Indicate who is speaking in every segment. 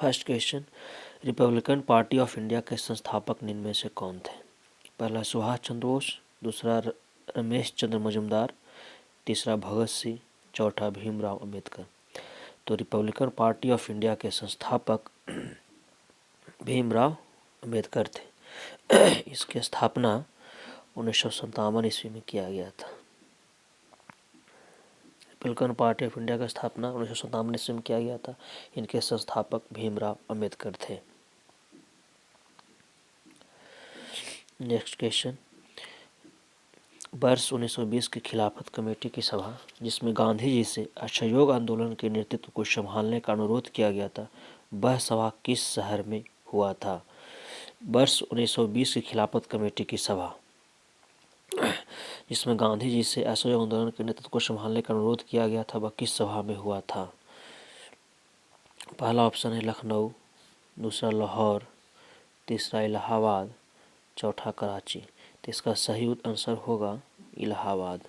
Speaker 1: First question, Republican party of India के संस्थापक निम्न में से कौन थे? पहला सुभाष चंद्र बोस, दूसरा रमेश चंद्र मजुमदार, तीसरा भगत सिंह, चौथा भीमराव अंबेडकर। तो रिपब्लिकन पार्टी ऑफ इंडिया के संस्थापक भीमराव अंबेडकर थे। इसकी स्थापना 1957 ईस्वी में किया गया था। रिपब्लिकन पार्टी ऑफ इंडिया का स्थापना 1957 ईस्वी में किया गया था। इनके संस्थापक भीमराव अंबेडकर थे। नेक्स्ट क्वेश्चन, वर्ष 1920 की खिलाफत कमेटी की सभा जिसमें गांधी जी से असहयोग आंदोलन के नेतृत्व को संभालने का अनुरोध किया गया था, वह सभा किस शहर में हुआ था? वर्ष 1920 की खिलाफत कमेटी की सभा जिसमें गांधी जी से असहयोग आंदोलन के नेतृत्व को संभालने का अनुरोध किया गया था, वह किस सभा में हुआ था? पहला ऑप्शन है लखनऊ, दूसरा लाहौर, तीसरा इलाहाबाद, चौथा कराची। तो इसका सही आंसर होगा इलाहाबाद।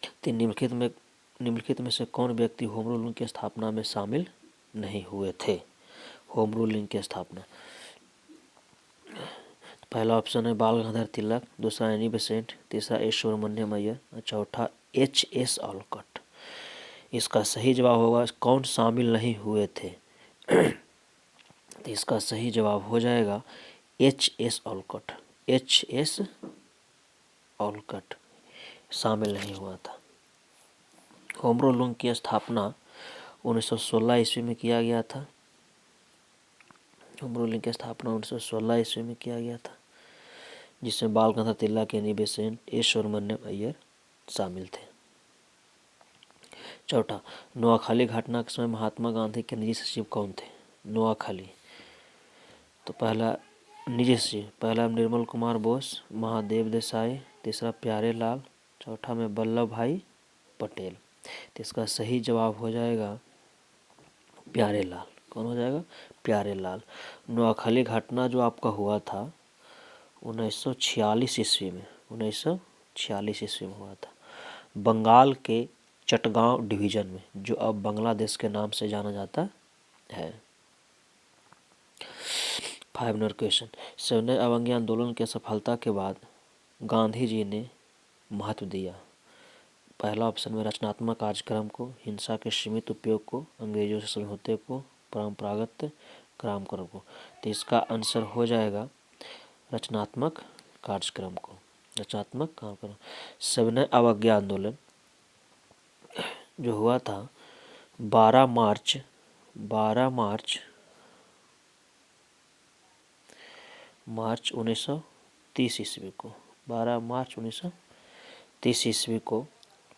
Speaker 1: तो निम्नलिखित में से कौन व्यक्ति होम रूलिंग की स्थापना में शामिल नहीं हुए थे? होम रूलिंग की स्थापना, पहला ऑप्शन है बाल गंगाधर तिलक, दूसरा एनी बेसेंट, तीसरा एस सुब्रमण्यम अय्यर और चौथा एच.एस. ऑलकट। इसका सही जवाब होगा कौन शामिल नहीं हुए थे? तो इसका सही जवाब हो जाएगा एच.एस. ऑलकट। एच.एस. ऑलकट शामिल नहीं हुआ था। होम रूलिंग की स्थापना 1916 ईस्वी में किया गया था। होम रूलिंग की स्थापना 1916 ईस्वी में किया गया था, जिसमें Bal Gangadhar Tilak, Annie Besant, S Subramaniam Iyer शामिल थे। चौथा, नोआखाली घटना के समय महात्मा गांधी के निजी सचिव कौन थे? नोआखाली, तो पहला निजी सचिव, पहला निर्मल कुमार बोस, महादेव देसाई, तीसरा प्यारे लाल, चौथा में वल्लभ भाई पटेल। तो इसका सही जवाब हो जाएगा प्यारे लाल। कौन हो जाएगा? प्यारे लाल। नोआखाली घटना जो आपका हुआ था 1946 ईस्वी में, 1946 ईस्वी में हुआ था, बंगाल के चटगांव डिवीजन में, जो अब बांग्लादेश के नाम से जाना जाता है। 5 नंबर क्वेश्चन, सविनय अवज्ञा आंदोलन की सफलता के बाद गांधी जी ने महत्व दिया। पहला ऑप्शन में रचनात्मक कार्यक्रम को, हिंसा के सीमित उपयोग को, अंग्रेजों से समझौते को, परंपरागत कार्यक्रम को। तो इसका आंसर हो जाएगा रचनात्मक कार्यक्रम को। रचनात्मक कार्यक्रम। सविनय अवज्ञा आंदोलन जो हुआ था 12 मार्च 1930 ईस्वी को, 12 मार्च 1930 ईस्वी को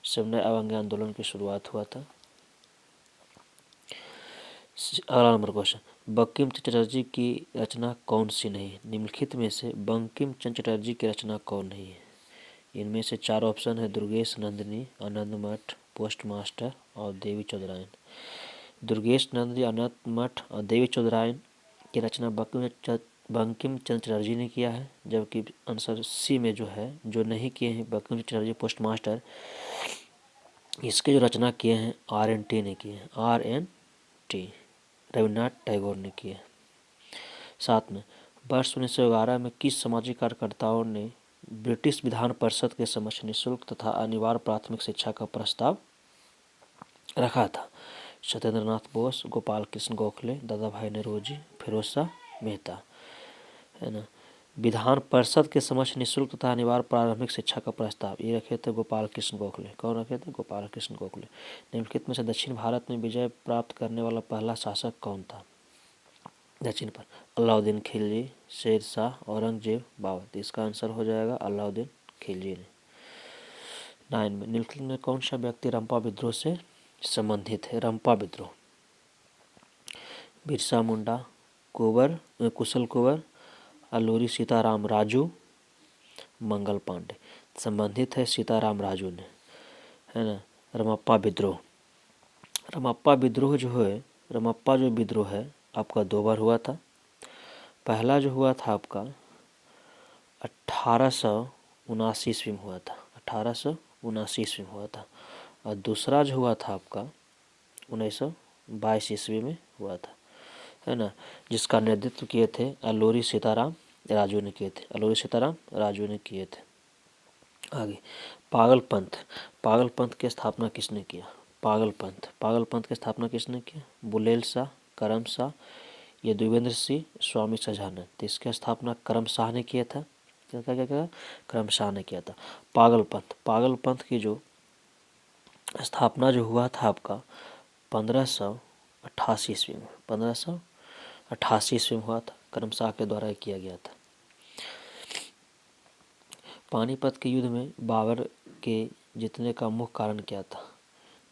Speaker 1: सविनय अवज्ञा आंदोलन की शुरुआत हुआ था। अगला नंबर क्वेश्चन, बंकिम चंद्र चटर्जी की रचना कौन सी नहीं? निम्नलिखित में से बंकिम चंद्र चटर्जी की रचना कौन नहीं है? इनमें से 4 ऑप्शन है दुर्गेश नंदिनी, आनंद मठ, पोस्ट मास्टर और देवी चौधरायन। दुर्गेश नंदिनी, आनंद मठ और देवी चौधरायन की रचना बंकिम चंद्र चटर्जी ने किया है, जबकि आंसर सी में जो है, जो नहीं किए हैं बंकिम चंद्र चटर्जी पोस्ट मास्टर, इसके जो रचना किए हैं R.N.T. ने किए हैं। R.N.T. रविन्द्रनाथ टैगोर ने किए हैं। 7 में वर्ष 1911 में किस सामाजिक कार्यकर्ताओं ने ब्रिटिश विधान परिषद के समक्ष निःशुल्क तथा अनिवार्य प्राथमिक शिक्षा का प्रस्ताव रखा था? सत्येंद्रनाथ बोस, गोपाल कृष्ण गोखले, दादा भाई नौरोजी, फिरोज शाह मेहता, है ना। विधान परिषद के समक्ष निःशुल्क तथा अनिवार्य प्रारंभिक शिक्षा का प्रस्ताव ये रखे थे गोपाल कृष्ण गोखले। कौन रखे थे? गोपाल कृष्ण गोखले। निम्नलिखित में से दक्षिण भारत में विजय प्राप्त करने वाला पहला शासक कौन था? दक्षिण पर अलाउद्दीन खिलजी, शेर शाह, औरंगजेब, बाबर। तो इसका आंसर हो जाएगा अलाउद्दीन खिलजी ने। 9 में निम्नलिखित में कौन सा व्यक्ति रंपा विद्रोह से संबंधित है? रंपा विद्रोह, बिरसा मुंडा, कुशल कुंवर, अल्लूरी सीताराम राजू, मंगल पांडे। संबंधित है सीताराम राजू ने, है ना। रमप्पा विद्रोह, रमप्पा विद्रोह जो विद्रोह है आपका 2 बार हुआ था। पहला जो हुआ था आपका 1879 ईस्वी में हुआ था, 1879 ईस्वी में हुआ था, और दूसरा जो हुआ था आपका 1922 ईस्वी में हुआ था, है ना, जिसका नेतृत्व किए थे अल्लूरी सीताराम राजू ने किए थे, अल्लूरी सीताराम राजू ने किए थे। आगे पागलपंथ, पागलपंथ की स्थापना किसने किया? पागलपंथ, पागलपंथ की स्थापना किसने किया? बुलेल शाह, करम शाह, यदुवेंद्र सिंह, स्वामी सजानंद। तो इसकी स्थापना करम शाह ने किया था। क्या क्या क्या करम शाह ने किया था। पागलपंथ, पागलपंथ की जो स्थापना जो हुआ था आपका 1588 ईस्वी में, 1588 ईस्वी में हुआ था, करम शाह के द्वारा किया गया था। पानीपत के युद्ध में बाबर के जीतने का मुख्य कारण क्या था?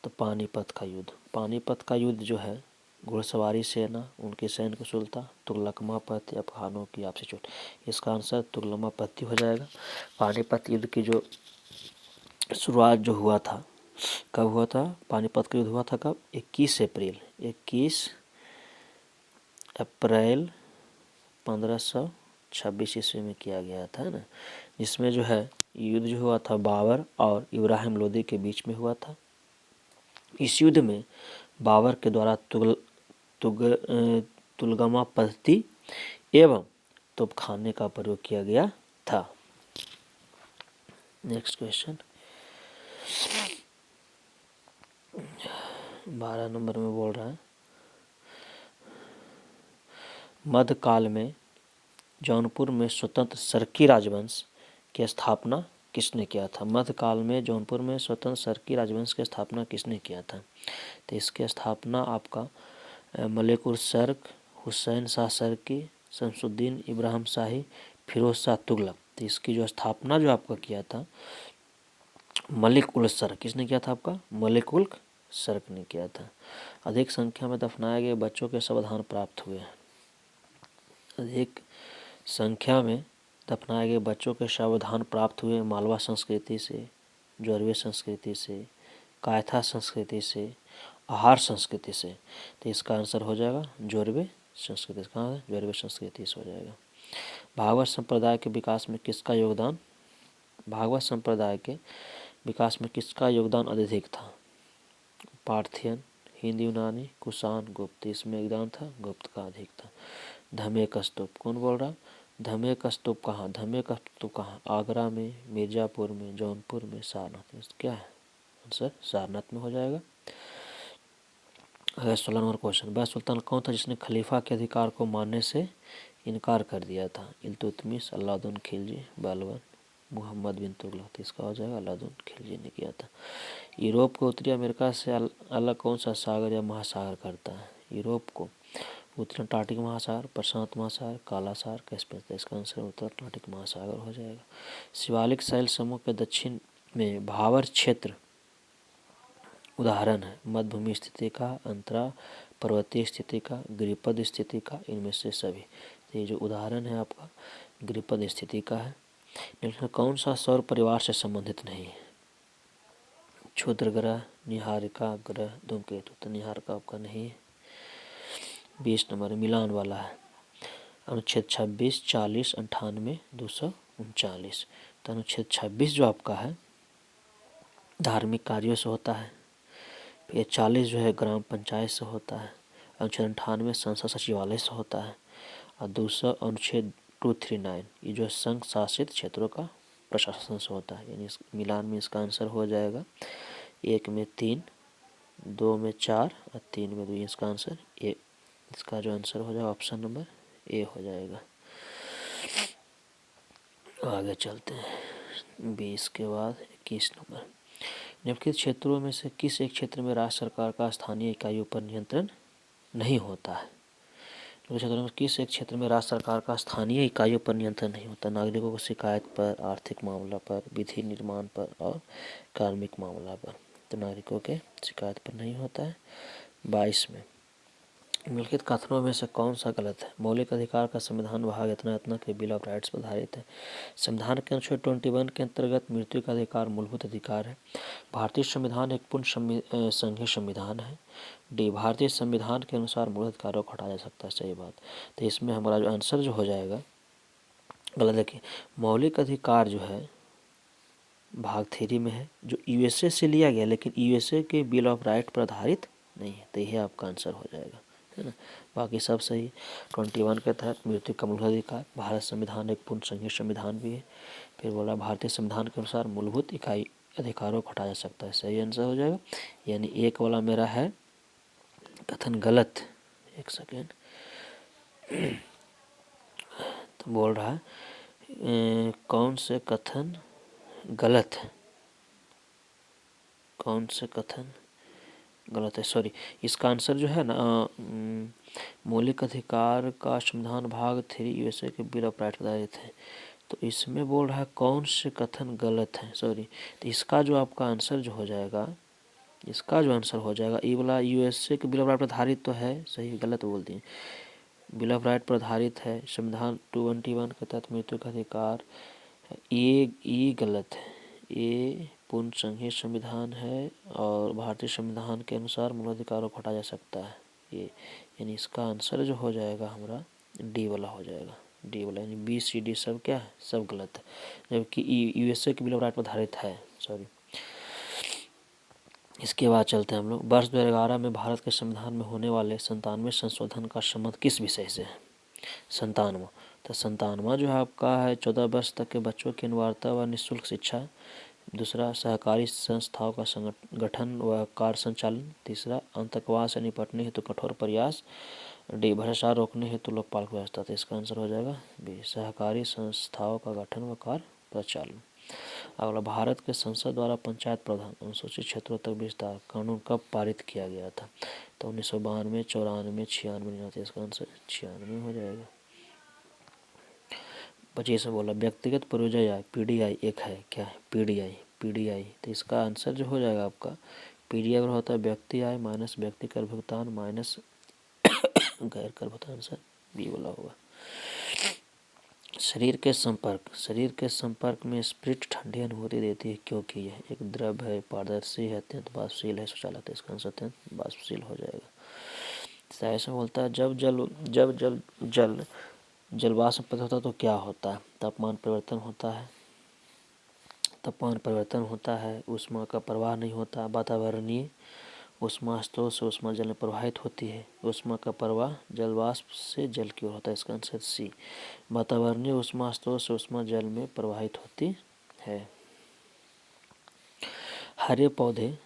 Speaker 1: तो पानीपत का युद्ध, पानीपत का युद्ध जो है घुड़सवारी सेना, उनके सैन्य कुशलता, तुगलकमापति, अफगानों की आपसी चोट। इसका आंसर तुगलमापति हो जाएगा। पानीपत युद्ध की जो शुरुआत जो हुआ था, कब हुआ था? पानीपत का युद्ध हुआ था कब? 21 अप्रैल 1526 ईस्वी में किया गया था ना, जिसमें जो है युद्ध जो हुआ था बाबर और इब्राहिम लोदी के बीच में हुआ था। इस युद्ध में बाबर के द्वारा तुगलमापति एवं तोपखाने का प्रयोग किया गया था। नेक्स्ट क्वेश्चन 12 नंबर में बोल रहा है, मध्यकाल में जौनपुर में स्वतंत्र सरकी राजवंश की स्थापना किसने किया था? मध्यकाल में जौनपुर में स्वतंत्र सरकी राजवंश की स्थापना किसने किया था? तो इसकी स्थापना आपका मलिक उल सर्क, हुसैन शाह सरकी, शमसुद्दीन इब्राहिम शाही, फिरोज शाह तुगलक। तो इसकी जो स्थापना जो आपका किया था मलिक उल सर्क, किसने किया था? आपका मलिक उल सर्क ने किया था। अधिक संख्या में दफनाए गए बच्चों के सावधान प्राप्त हुए हैं। अधिक संख्या में दफनाए गए बच्चों के सावधान प्राप्त हुए मालवा संस्कृति से, जोरवे संस्कृति से, कायथा संस्कृति से, आहार संस्कृति से। तो इसका आंसर हो जाएगा जोरवे संस्कृति। कहाँ है? जोरवे संस्कृति से हो जाएगा। भागवत संप्रदाय के विकास में किसका योगदान? भागवत संप्रदाय के विकास में किसका योगदान अत्यधिक था? पार्थियन, हिंद यूनानी, कुषाण, गुप्त। इसमें योगदान था गुप्त का अधिक था। धमेक स्तूप, कौन बोल रहा? धमेक स्तूप कहाँ? धमेक स्तूप कहाँ? आगरा में, मिर्जापुर में, जौनपुर में, सारनाथ में। क्या है आंसर? सारनाथ में हो जाएगा। 16 नंबर क्वेश्चन, वह सुल्तान कौन था जिसने खलीफा के अधिकार को मानने से इनकार कर दिया था? इल्तुतमिश, अलाउद्दीन खिलजी, बलबन, मोहम्मद बिन तुगलक। इसका हो जाएगा अलाउद्दीन खिलजी ने किया था। यूरोप को उत्तरी अमेरिका से अलग कौन सा सागर या महासागर करता है? यूरोप को उत्तरी अटलांटिक महासागर, प्रशांत महासागर, काला सागर, कैस्पियन। इसका आंसर उत्तर अटलांटिक महासागर हो जाएगा। शिवालिक शैल समूह के दक्षिण में भावर क्षेत्र उदाहरण है मध्यभूमि स्थिति का, अंतरा पर्वतीय स्थिति का, गिरिपद स्थिति का, इनमें से सभी। तो ये जो उदाहरण है आपका गिरिपद स्थिति का है। लेकिन कौन सा सौर परिवार से संबंधित नहीं है? क्षुद्र ग्रह, निहारिका ग्रह, धूमकेतु। तो निहारिका आपका नहीं है। 20 नंबर मिलान वाला है अनुच्छेद 26, 40, 98, 239। तो अनुच्छेद 26 जो आपका है धार्मिक कार्यों से होता है। फिर 40 जो है ग्राम पंचायत से होता है। अनुच्छेद 98 संसद सचिवालय से होता है। और दूसरा अनुच्छेद 239 ये जो संघ शासित क्षेत्रों का प्रशासन से होता है। यानी मिलान में इसका आंसर हो जाएगा 1 में 3, 2 में 4 और 3 में 2। इसका आंसर ए, इसका जो आंसर हो जाएगा ऑप्शन नंबर ए हो जाएगा। आगे चलते हैं 20 के बाद 21 नंबर, निम्नलिखित क्षेत्रों में से किस एक क्षेत्र में राज्य सरकार का स्थानीय इकाइयों पर नियंत्रण नहीं होता है? क्षेत्रों में किस एक क्षेत्र में राज्य सरकार का स्थानीय इकाइयों पर नियंत्रण नहीं होता? नागरिकों को शिकायत पर, आर्थिक मामला पर, विधि निर्माण पर और कार्मिक मामला पर। तो नागरिकों के शिकायत पर नहीं होता है। 22 में निम्नलिखित कथनों में से कौन सा गलत है? मौलिक अधिकार का संविधान भाग इतना के बिल ऑफ राइट्स पर आधारित है। संविधान के अनुच्छेद 21 के अंतर्गत मृत्यु का अधिकार मूलभूत अधिकार है। भारतीय संविधान एक पूर्ण संघीय संविधान है। डी भारतीय संविधान के अनुसार मूल अधिकारों को हटाया जा सकता है। सही बात। तो इसमें हमारा जो आंसर जो हो जाएगा गलत। देखिए मौलिक अधिकार जो है भाग 3 में है जो यूएसए से लिया गया, लेकिन यूएसए के बिल ऑफ राइट पर आधारित नहीं है, तो यही आपका आंसर हो जाएगा, है ना। बाकी सब सही। 21 के तहत मृत्यु का मूल अधिकार, भारत संविधान एक पूर्ण संघीय संविधान भी है। फिर बोला भारतीय संविधान के अनुसार मूलभूत इकाई अधिकारों को हटाया जा सकता है, सही आंसर हो जाएगा। यानी एक वाला मेरा है कथन गलत। एक सेकेंड, तो बोल रहा है कौन से कथन गलत है, कौन से कथन गलत है, सॉरी। इसका आंसर जो है ना मौलिक अधिकार का संविधान भाग 3 यूएसए के बिल ऑफ राइट आधारित है। तो इसमें बोल रहा है कौन से कथन गलत है, सॉरी। तो इसका जो आपका आंसर जो हो जाएगा, इसका जो आंसर हो जाएगा, ये वाला यूएसए के बिल ऑफ राइट पर आधारित तो है, सही गलत बोल दिए। बिल ऑफ राइट पर आधारित है, संविधान 21 के तहत मृत्यु का अधिकार, ये गलत है। ये पूर्ण संघीय संविधान है और भारतीय संविधान के अनुसार मूल अधिकारों को हटाया जा सकता है ये, यानी इसका आंसर जो हो जाएगा हमारा डी वाला हो जाएगा, डी वाला। यानी बी सी डी सब क्या है, सब गलत है, जबकि यूएसए के बिल ऑफ राइट पर आधारित है, सॉरी। इसके बाद चलते हैं हम लोग। वर्ष 2011 में भारत के संविधान में होने वाले 97वें संशोधन का संबंध किस विषय से है, 97वां। तो 97वां जो है आपका है 14 वर्ष तक के बच्चों की अनिवार्यता व निःशुल्क शिक्षा। दूसरा सहकारी संस्थाओं का संगठन व कार्य संचालन। तीसरा आतंकवाद से निपटने हेतु कठोर प्रयास। डी भ्रष्टाचार रोकने हेतु लोकपाल व्यवस्था। तो इसका आंसर हो जाएगा बी सहकारी संस्थाओं का गठन व कार्य प्रचालन। अगला, भारत के संसद द्वारा पंचायत प्रधान अनुसूचित क्षेत्रों तक विस्तार कानून कब पारित किया गया था। तो 1992, 94, 96, इसका आंसर 96 हो जाएगा। 25 में बोला व्यक्तिगत परियोजना या पीडीआई एक है, क्या है पीडीआई, पीडीआई। तो इसका आंसर जो हो जाएगा आपका पीडीआई में होता है व्यक्ति आय माइनस व्यक्ति कर भुगतान माइनस गैर कर भुगतान, सर बी वाला होगा। शरीर के संपर्क, शरीर के संपर्क में स्प्रिट ठंडी अनुभूति देती है क्योंकि यह एक द्रव है, पारदर्शी है, अत्यंत वाष्पशील है, शौचालय। तो इसका आंसर अत्यंत वाष्पशील हो जाएगा। ऐसा बोलता है जब जल वाष्प उत्पन्न होता है तो क्या होता है, तापमान परिवर्तन होता है, तापमान परिवर्तन होता है, ऊष्मा का प्रवाह नहीं होता, वातावरणीय ऊष्मा स्रोत से ऊष्मा जल में प्रवाहित होती है, ऊष्मा का प्रवाह जल वाष्प से जल की ओर होता है। इसका आंसर सी वातावरणीय ऊष्मा स्रोत से ऊष्मा जल में प्रवाहित होती है। हरे पौधे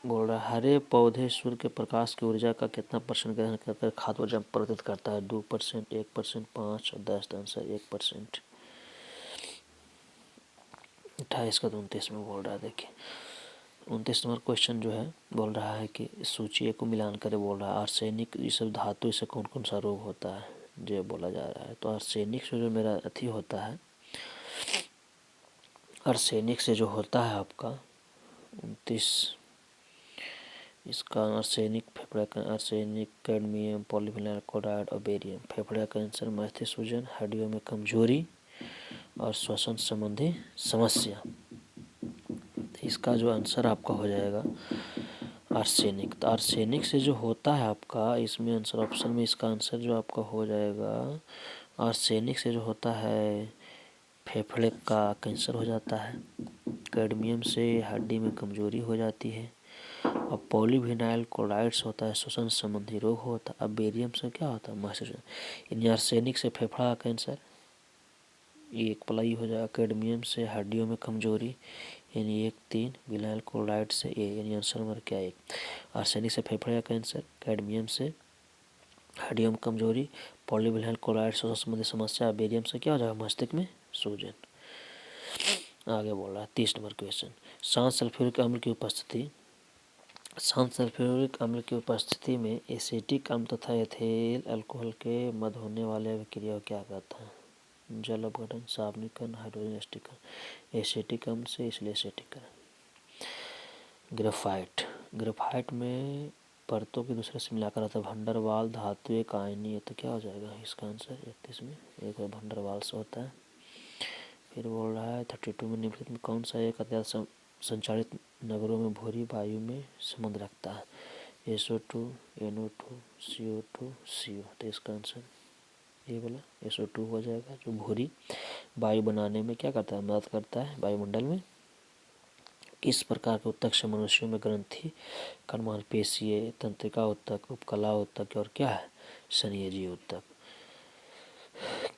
Speaker 1: बोल रहा है हरे पौधे सूर्य के प्रकाश की ऊर्जा का कितना % ग्रहण करकर खाद्य ऊर्जा परिवर्तित करता है, 2%, 1%, 5 और 10। आंसर 1%। 28 का 29 में बोल रहा है, देखिए 29 नंबर क्वेश्चन जो है बोल रहा है कि सूची को मिलान करे, बोल रहा है आर्सेनिक ये सब धातु से कौन कौन सा रोग होता है जो बोला जा रहा है। तो आर्सेनिक से जो मेरा अथी होता है, आर्सेनिक से जो होता है आपका 29, इसका आर्सेनिक फेफड़े का, आर्सेनिक कैडमियम पॉलीविनाइल क्लोराइड और बेरियम। फेफड़े का कैंसर, मस्तिष्क सूजन, हड्डियों में कमजोरी और श्वसन संबंधी समस्या। इसका जो आंसर आपका हो जाएगा आर्सेनिक। तो आर्सेनिक से जो होता है आपका, इसमें आंसर ऑप्शन में इसका आंसर जो आपका हो जाएगा आर्सेनिक से जो होता है फेफड़े का कैंसर हो जाता है, कैडमियम से हड्डी में कमजोरी हो जाती है, और पॉलीविनाइल क्लोराइड से होता है श्वसन संबंधी रोग होता है, अब बेरियम से क्या होता है मस्तिष्क। यानी आर्सेनिक से फेफड़ा का कैंसर, ये एक पलाई हो जाएगा। कैडमियम से हड्डियों में कमजोरी यानी 1, 3, विनाइल क्लोराइड से ए, यानी आंसर नंबर क्या 1। आर्सेनिक से फेफड़े का कैंसर, कैडमियम से हड्डियों में कमजोरी, पॉलीविनाइल क्लोराइड से संबंधी समस्या, बेरियम से क्या हो जाएगा मस्तिष्क में सूजन। आगे बोल रहा है 30 नंबर क्वेश्चन। शांत सल्फ्यूरिक अम्ल की उपस्थिति, शांत सल्फ्यूरिक अम्ल की उपस्थिति में एसिटिक अम्ल तथा एथेल अल्कोहल के मध्य होने वाले अभिक्रिया को क्या कहता है, जल अपघटन, सावनीकरण, हाइड्रोजन एस्टिकरण। एसिटिक अम्ल से इसलिए एसिटिकरण। ग्रेफाइट, ग्रेफाइट में परतों की दूसरे से मिलाकर आता है। भंडरवाल धातु एक आयनीय है, तो क्या हो जाएगा इसका आंसर 31 में एक भंडरवाल से होता है। फिर बोल रहा है 32 में निम्नलिखित में कौन सा एक अत्यंत संचालित नगरों में भूरी वायु में संबंध रखता है, SO2, NO2, CO2, CO। तो इसका आंसर ये बोला SO2 हो जाएगा, जो भूरी वायु बनाने में क्या करता है, मदद करता है वायुमंडल में किस प्रकार के ऊतक से मनुष्यों में ग्रंथि का निर्माण, पेशीय, तंत्रिका ऊतक, उपकला ऊतक और क्या है, संयोजी ऊतक।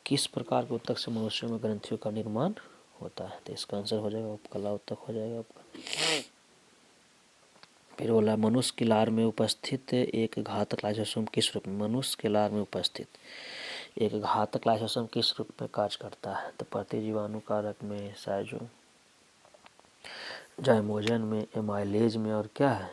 Speaker 1: किस प्रकार के ऊतक से मनुष्यों में ग्रंथियों का निर्माण होता है, तो इसका आंसर हो जाएगा उपकला ऊतक हो जाएगा आपका। फिर बोला मनुष्य की लार में उपस्थित एक घातक लाइसोसोम किस रूप में, मनुष्य के लार में उपस्थित एक घातक लाइसोसोम किस रूप में कार्य करता है, तो प्रतिजीवाणु कारक में, साइजो जाइमोजन में, एमाइलेज में और क्या है,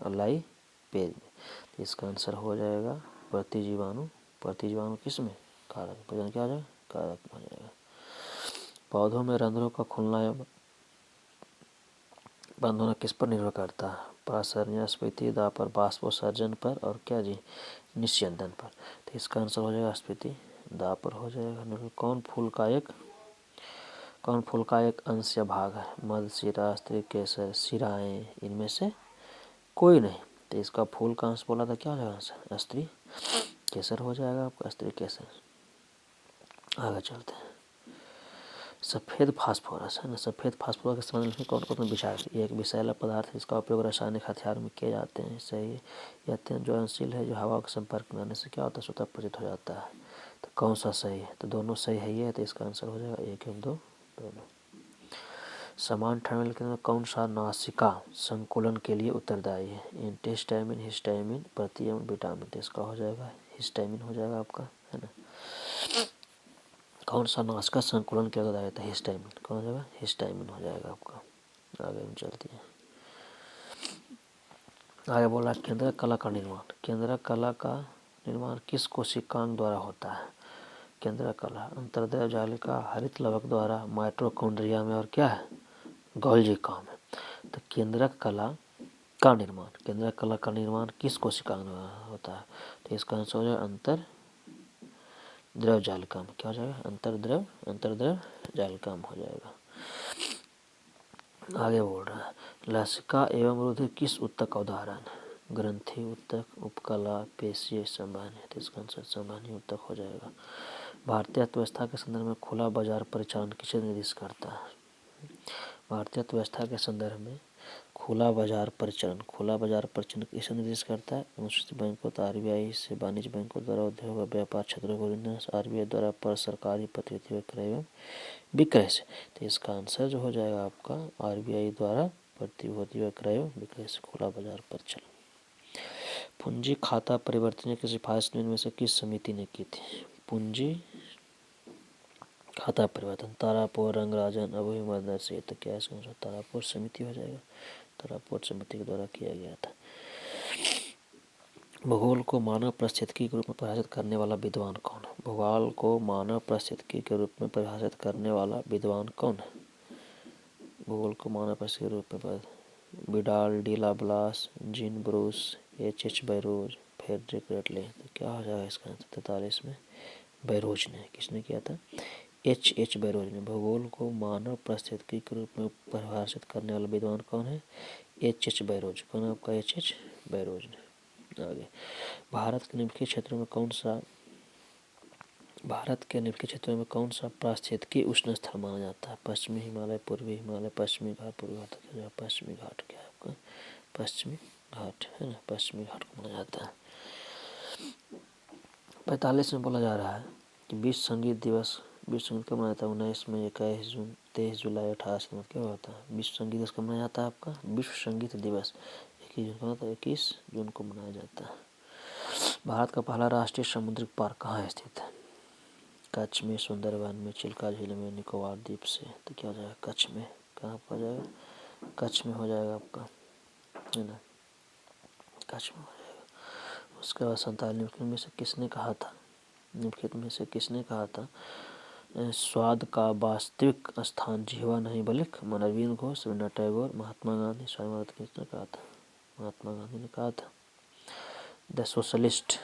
Speaker 1: लाइपेज में। तो इसका आंसर हो जाएगा प्रतिजीवाणु। प्रतिजीवाणु किस में, कारक, क्या हो जाएगा, कारक में हो जाएगा। पौधों में रंध्रों का खुलना या बंद होना किस पर निर्भर करता है, प्रसरण, स्फीति, दाब पर, बाष्पोत्सर्जन पर और क्या जी, निस्यंदन पर। तो इसका आंसर हो जाएगा स्फीति दाब पर हो जाएगा। कौन फूल का एक अंश या भाग है, मध, शिरा, स्त्री केसर, शिराएं, इनमें से कोई नहीं। तो इसका फूल का अंश बोला था, क्या हो जाएगा आंसर, स्त्री केसर हो जाएगा आपका, स्त्री केसर। आगे चलते हैं। सफ़ेद फास्फोरस है ना, सफ़ेद फास्फोरस के संबंध में कौन कौन विचार, ये एक विषैला पदार्थ है, इसका उपयोग रासायनिक हथियार में किए जाते हैं। सही, यह अत्यंत ज्वलनशील है, जो हवा के संपर्क में आने से क्या होता है, स्वतः प्रचित हो जाता है। तो कौन सा सही है, तो दोनों सही है ये, तो इसका आंसर हो जाएगा 1 एवं 2 दोनों। समान थर्मल के अंदर कौन सा नासिका संकुलन के लिए उत्तरदायी है, एंटीहिस्टामिन, हिस्टामिन, प्रति एवं विटामिन। तो इसका हो जाएगा हिस्टामिन हो जाएगा आपका, है ना। कौन सा नासिका संकुलन के लिए उत्तरदायी है, हिस्टामिन, कौन हो जाएगा, हिस्टामिन हो जाएगा आपका। आगे हम चलते हैं। आगे बोला केंद्रक कला का निर्माण, केंद्रक कला का निर्माण किस कोशिकांग द्वारा होता है, केंद्रक कला अंतर्द्रव जालिका, हरित लवक द्वारा, माइटोकॉन्ड्रिया में और क्या है, गोल्जी काम है। तो केंद्रक कला का निर्माण, केंद्रक कला का निर्माण किस कोशिकांग द्वारा होता है, तो इसका आंसर हो जाएगा अंतर द्रव जालिका में, क्या हो जाएगा, अंतर्द्रव जालिका में हो जाएगा। आगे बोल रहा है लसिका एवं रुधिर किस ऊतक का उदाहरण है, ग्रंथि ऊतक, उपकला, पेशीय, संवहनी। तो इसका आंसर संवहनी ऊतक हो जाएगा। भारतीय अर्थव्यवस्था के संदर्भ में खुला बाजार परिचालन किसे निर्देशित करता है, भारतीय अर्थव्यवस्था के संदर्भ में खुला बाजार परिचालन किसे निर्देशित करता है, अनुसूचित बैंकों, तो आरबीआई से, वाणिज्य बैंकों द्वारा उद्योग और व्यापार क्षेत्रों को, आरबीआई द्वारा पर सरकारी प्रतिनिधित्व क्रय एवं विक्रय से। तो इसका आंसर जो हो जाएगा आपका आरबीआई द्वारा प्रतिभूति व क्रय एवं विक्रय से खुला बाजार परिचालन। पूंजी खाता परिवर्तन की सिफारिश में से किस समिति ने की थी, पूंजी खाता परिवर्तन तारापुर, रंगराजन, अभिमदन से। तो क्या इसका आंसर तारापुर समिति हो जाएगा, तारापुर समिति के द्वारा किया गया था। भूगोल को मानव पारिस्थितिकी के रूप में परिभाषित करने वाला विद्वान कौन है, भूगोल को मानव पारिस्थितिकी के रूप में परिभाषित करने वाला विद्वान कौन है, भूगोल को मानव पारिस्थितिकी के रूप में Vidal, de Laplace, Jean Brunhes, H.H. Barrows, Frederick Ratzel. तो क्या हो जाएगा इसका आंसर 43 में, बैरोज ने, किसने किया था, H.H. बैरोज ने। भूगोल को मानव पारिस्थितिकी के रूप में परिभाषित करने वाला विद्वान कौन है, H.H. बैरोज, कौन है आपका, H.H. बैरोज ने। आगे भारत के निम्नलिखित क्षेत्रों में कौन सा पारिस्थितिकी उष्ण स्थल माना जाता है, पश्चिमी हिमालय, पूर्वी हिमालय, पश्चिमी घाट, पूर्वी घाट। पश्चिमी घाट क्या है आपका, पश्चिमी घाट है ना, पश्चिमी घाट को माना जाता है। 45 में बोला जा रहा है कि विश्व संगीत दिवस, विश्व संगीत कब मनाया जाता है, 19 मई, 21 जून, 23 जुलाई, 18 सितंबर, क्या होता है, विश्व संगीत दिवस कब मनाया जाता है आपका, विश्व संगीत दिवस 21 जून को मनाया जाता है। भारत का पहला राष्ट्रीय समुद्री पार्क कहाँ स्थित है, कच्छ में, सुंदरवन में, चिल्का झील में, निकोबार द्वीप से। तो क्या हो जाएगा, कच्छ में, कहाँ हो जाएगा, कच्छ में हो जाएगा आपका, है ना, कच्छ में हो जाएगा। उसके बाद 47 निम्नलिखित में से किसने कहा था, निम्नलिखित में से किसने कहा था स्वाद का वास्तविक स्थान जिह्वा नहीं बल्कि, अरविंद घोष, रवींद्रनाथ टैगोर, महात्मा गांधी, स्वामी विवेकानंद, किसने कहा था, महात्मा गांधी ने कहा था। द सोशलिस्ट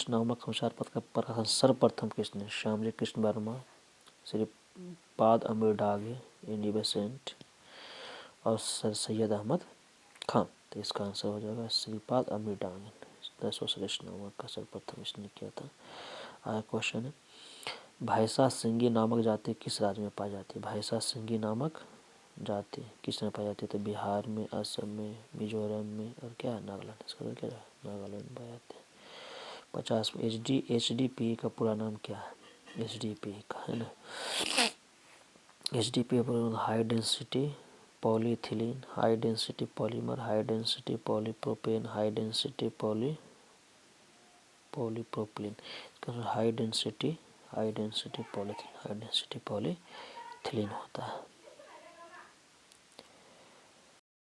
Speaker 1: नामक समाचार पत्र का प्रकाशन सर्वप्रथम किसने, श्यामजी कृष्ण वर्मा, श्रीपाद अमीर डागे, एनी बेसेंट और सर सैयद अहमद खान। तो इसका आंसर हो जाएगा श्रीपाद अमीर डागे, द सोशलिस्ट नामक का सर्वप्रथम इसने किया था। आगे क्वेश्चन है भाषा सिंगी नामक जाति किस राज्य में पाई जाती है, भाषा सिंगी नामक जाति किस में पाई जाती है? तो बिहार में, असम में, मिजोरम में और क्या नागालैंड, इसका तो क्या नागालैंड में पाई जाती है। 50 HDPE का पूरा नाम क्या है? HDPE का है ना, HDPE पर high density polyethylene, high density polymer, high density polypropene, high density polypropylene. High density polyethylene, high density polyethylene होता है।